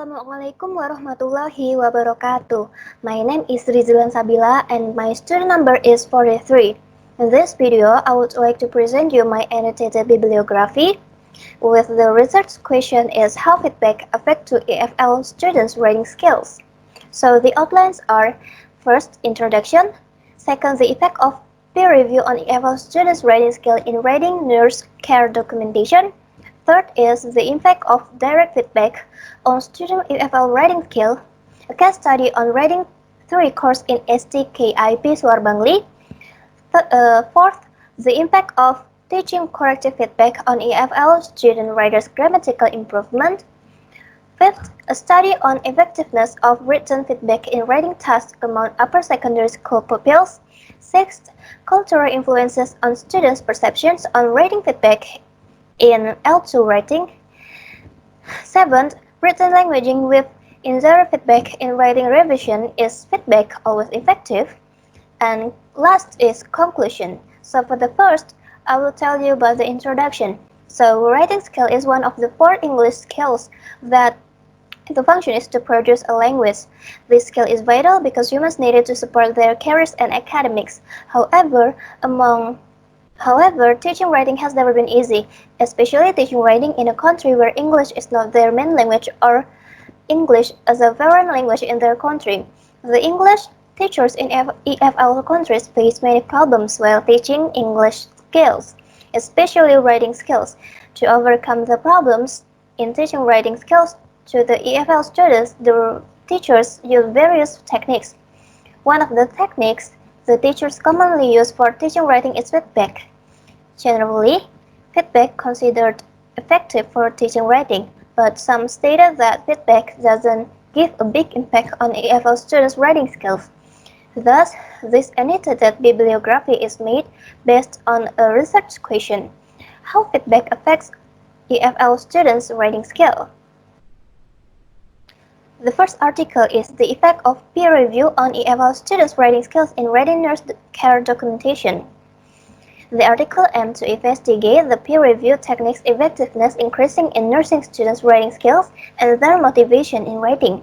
Assalamualaikum warahmatullahi wabarakatuh. My name is Rizlan Sabila and my student number is 43. In this video, I would like to present you my annotated bibliography. With the research question is how feedback affect to EFL students' writing skills. So the outlines are: first, introduction; second, the effect of peer review on EFL students' writing skill in writing nurse care documentation; third is the impact of direct feedback on student EFL writing skill, a case study on writing 3 course in STKIP Suarbangli; fourth, the impact of teaching corrective feedback on EFL student writers' grammatical improvement; fifth, a study on effectiveness of written feedback in writing tasks among upper secondary school pupils; sixth, cultural influences on students' perceptions on writing feedback in L2 writing; seventh, written languaging with indirect feedback in writing revision. Is feedback always effective? And last is conclusion. So for the first, I will tell you about the introduction. So writing skill is one of the 4 English skills that the function is to produce a language. This skill is vital because humans need it to support their careers and academics. However, teaching writing has never been easy, especially teaching writing in a country where English is not their main language or English as a foreign language in their country. The English teachers in EFL countries face many problems while teaching English skills, especially writing skills. To overcome the problems in teaching writing skills to the EFL students, the teachers use various techniques. One of the techniques the teachers commonly use for teaching writing is feedback. Generally, feedback considered effective for teaching writing, but some stated that feedback doesn't give a big impact on EFL students' writing skills. Thus, this annotated bibliography is made based on a research question: how feedback affects EFL students' writing skill. The first article is the effect of peer review on EFL students' writing skills in writing nurse care documentation. The article aimed to investigate the peer review technique's effectiveness increasing in nursing students' writing skills and their motivation in writing.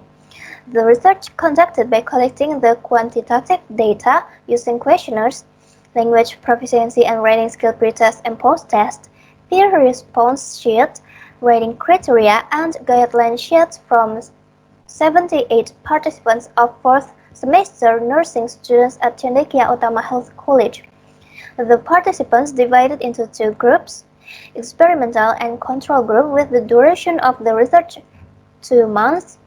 The research conducted by collecting the quantitative data using questionnaires, language proficiency and writing skill pre-test and post-test, peer response sheet, writing criteria, and guideline sheets from 78 participants of 4th semester nursing students at Cendekia Utama Health College. The participants divided into 2 groups, experimental and control group, with the duration of the research 2 months,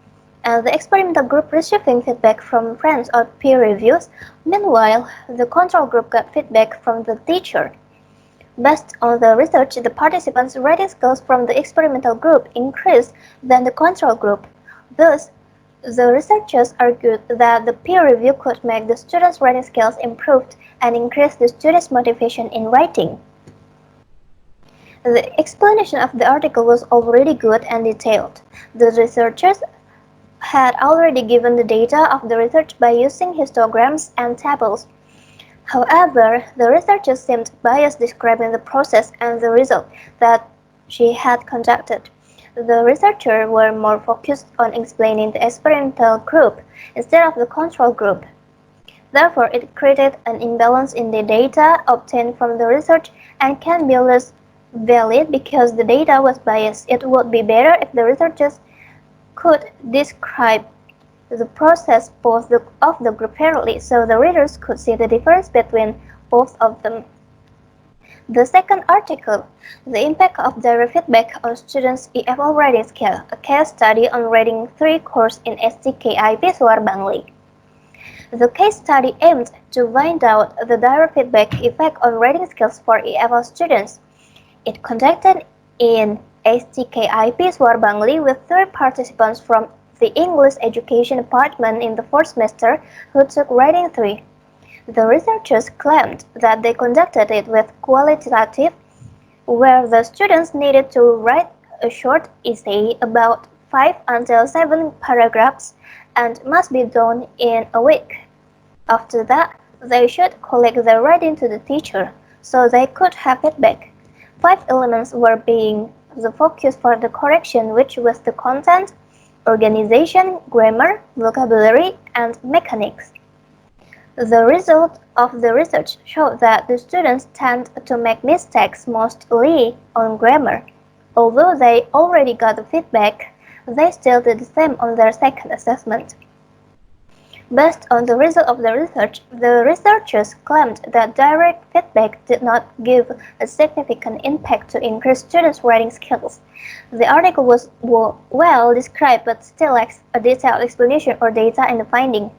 and the experimental group receiving feedback from friends or peer reviews. Meanwhile, the control group got feedback from the teacher. Based on the research, the participants' writing skills from the experimental group increased than the control group. Thus, the researchers argued that the peer review could make the students' writing skills improved and increase the students' motivation in writing. The explanation of the article was already good and detailed. The researchers had already given the data of the research by using histograms and tables. However, the researchers seemed biased describing the process and the result that she had conducted. The researchers were more focused on explaining the experimental group instead of the control group. Therefore, it created an imbalance in the data obtained from the research and can be less valid because the data was biased. It would be better if the researchers could describe the process of the group fairly, so the readers could see the difference between both of them. The second article, the impact of direct feedback on students' EFL writing skill, a case study on writing 3 course in STKIP Suarbangli. The case study aimed to find out the direct feedback effect on writing skills for EFL students. It conducted in STKIP Suarbangli with 3 participants from the English Education Department in the 4th semester who took writing 3. The researchers claimed that they conducted it with qualitative, where the students needed to write a short essay about 5 until 7 paragraphs and must be done in a week. After that, they should collect their writing to the teacher so they could have feedback. 5 elements were being the focus for the correction, which was the content, organization, grammar, vocabulary, and mechanics. The result of the research showed that the students tend to make mistakes mostly on grammar. Although they already got the feedback, they still did the same on their second assessment. Based on the result of the research, the researchers claimed that direct feedback did not give a significant impact to increase students' writing skills. The article was well described but still lacks a detailed explanation or data in the finding.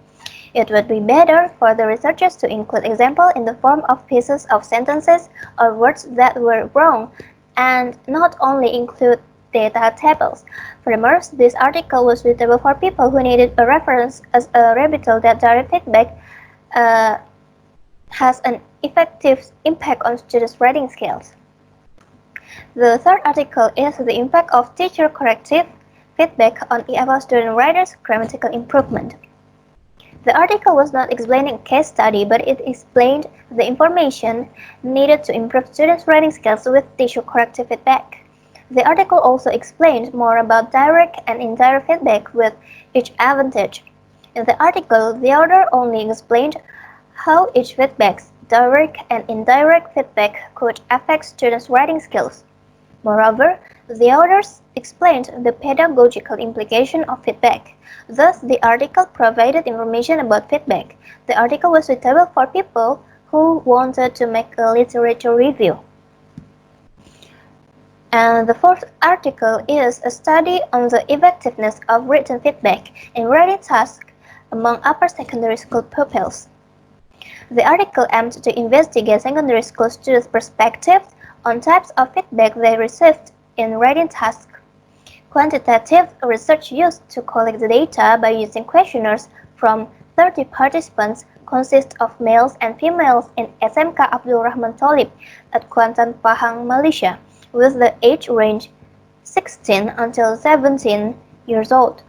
It would be better for the researchers to include examples in the form of pieces of sentences or words that were wrong, and not only include data tables. Furthermore, this article was suitable for people who needed a reference as a rebuttal that direct feedback uh, has an effective impact on students' writing skills. The third article is the impact of teacher corrective feedback on EFL student writers' grammatical improvement. The article was not explaining a case study, but it explained the information needed to improve students' writing skills with teacher corrective feedback. The article also explained more about direct and indirect feedback with each advantage. In the article, the author only explained how each feedback's direct and indirect feedback could affect students' writing skills. Moreover, the authors explained the pedagogical implication of feedback. Thus, the article provided information about feedback. The article was suitable for people who wanted to make a literature review. And the fourth article is a study on the effectiveness of written feedback in writing tasks among upper secondary school pupils. The article aimed to investigate secondary school students' perspectives on types of feedback they received in writing tasks. Quantitative research used to collect the data by using questionnaires from 30 participants consists of males and females in SMK Abdul Rahman Tholib at Kuantan, Pahang, Malaysia, with the age range 16 until 17 years old.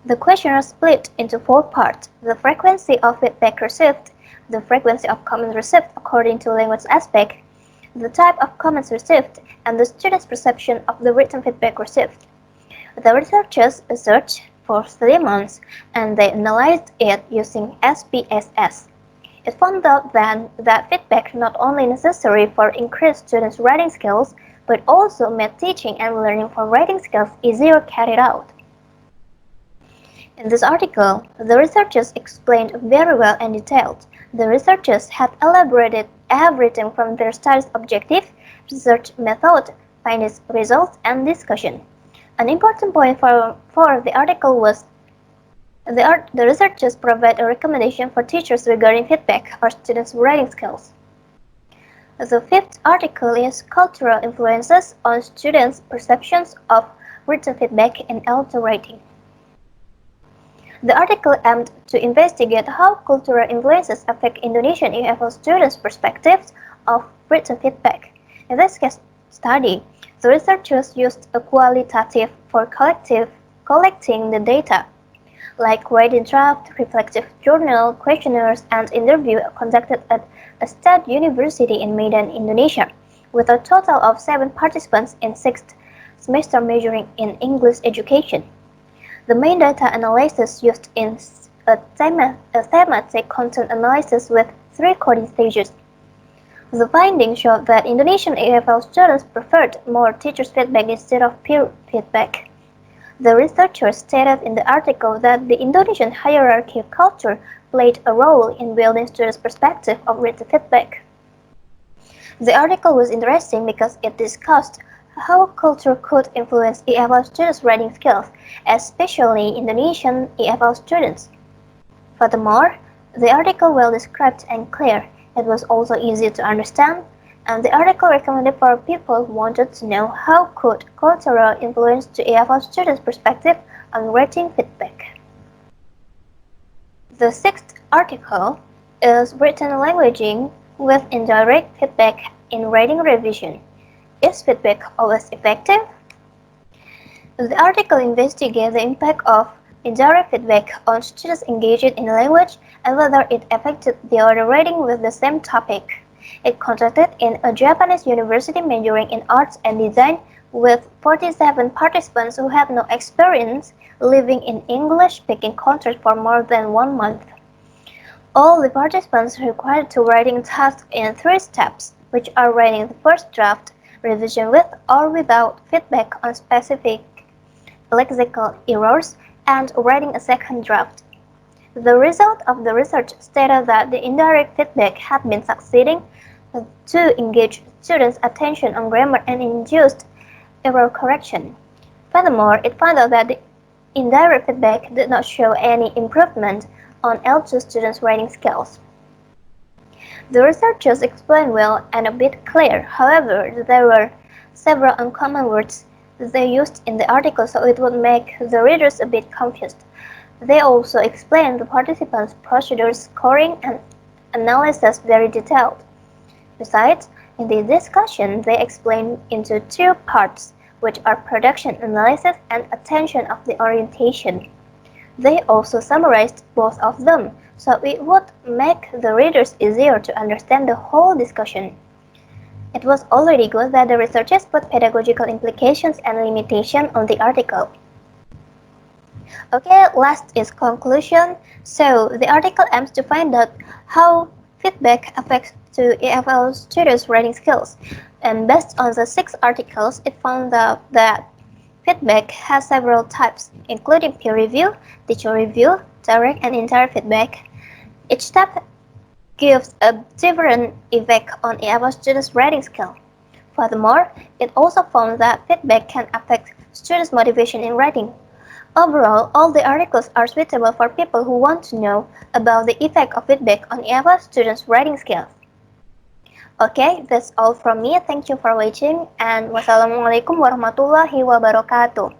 The questionnaire split into 4 parts: the frequency of feedback received, the frequency of comments received according to language aspect, the type of comments received, and the student's perception of the written feedback received. The researchers researched for 3 months, and they analyzed it using SPSS. It found out then that feedback not only necessary for increased students' writing skills, but also made teaching and learning for writing skills easier carried out. In this article, the researchers explained very well and detailed. The researchers had elaborated everything from their study's objective, research method, findings, results, and discussion. An important point for the article was the researchers provide a recommendation for teachers regarding feedback or students' writing skills. The fifth article is cultural influences on students' perceptions of written feedback in L2 writing. The article aimed to investigate how cultural influences affect Indonesian EFL students' perspectives of written feedback. In this case study, the researchers used a qualitative for collecting the data, like writing draft, reflective journal, questionnaires, and interview conducted at a state university in Medan, Indonesia, with a total of 7 participants in 6th semester majoring in English education. The main data analysis used in a thematic content analysis with 3 coding stages. The findings showed that Indonesian EFL students preferred more teachers' feedback instead of peer feedback. The researchers stated in the article that the Indonesian hierarchy culture played a role in building students' perspective of written feedback. The article was interesting because it discussed how culture could influence EFL students' writing skills, especially Indonesian EFL students. Furthermore, the article well described and clear. It was also easy to understand, and the article recommended for people who wanted to know how could cultural influence to EFL students' perspective on writing feedback. The sixth article is written languaging with indirect feedback in writing revision. Is feedback always effective? The article investigates the impact of indirect feedback on students engaged in language and whether it affected their writing with the same topic. It conducted in a Japanese university majoring in arts and design with 47 participants who had no experience living in English-speaking countries for more than 1 month. All the participants are required to writing tasks in 3 steps, which are writing the first draft, revision with or without feedback on specific lexical errors, and writing a second draft. The result of the research stated that the indirect feedback had been succeeding to engage students' attention on grammar and induced error correction. Furthermore, it found out that the indirect feedback did not show any improvement on L2 students' writing skills. The researchers explained well and a bit clear, however, there were several uncommon words they used in the article, so it would make the readers a bit confused. They also explained the participants' procedures, scoring, and analysis very detailed. Besides, in the discussion, they explained into 2 parts, which are production analysis and attention of the orientation. They also summarized both of them, so it would make the readers easier to understand the whole discussion. It was already good that the researchers put pedagogical implications and limitations on the article. Okay, last is conclusion. So the article aims to find out how feedback affects to EFL students' writing skills. And based on the 6 articles, it found out that feedback has several types, including peer review, teacher review, direct and indirect feedback. Each type gives a different effect on EFL students' writing skill. Furthermore, it also found that feedback can affect students' motivation in writing. Overall, all the articles are suitable for people who want to know about the effect of feedback on EFL students' writing skills. Okay, that's all from me. Thank you for watching and wassalamualaikum warahmatullahi wabarakatuh.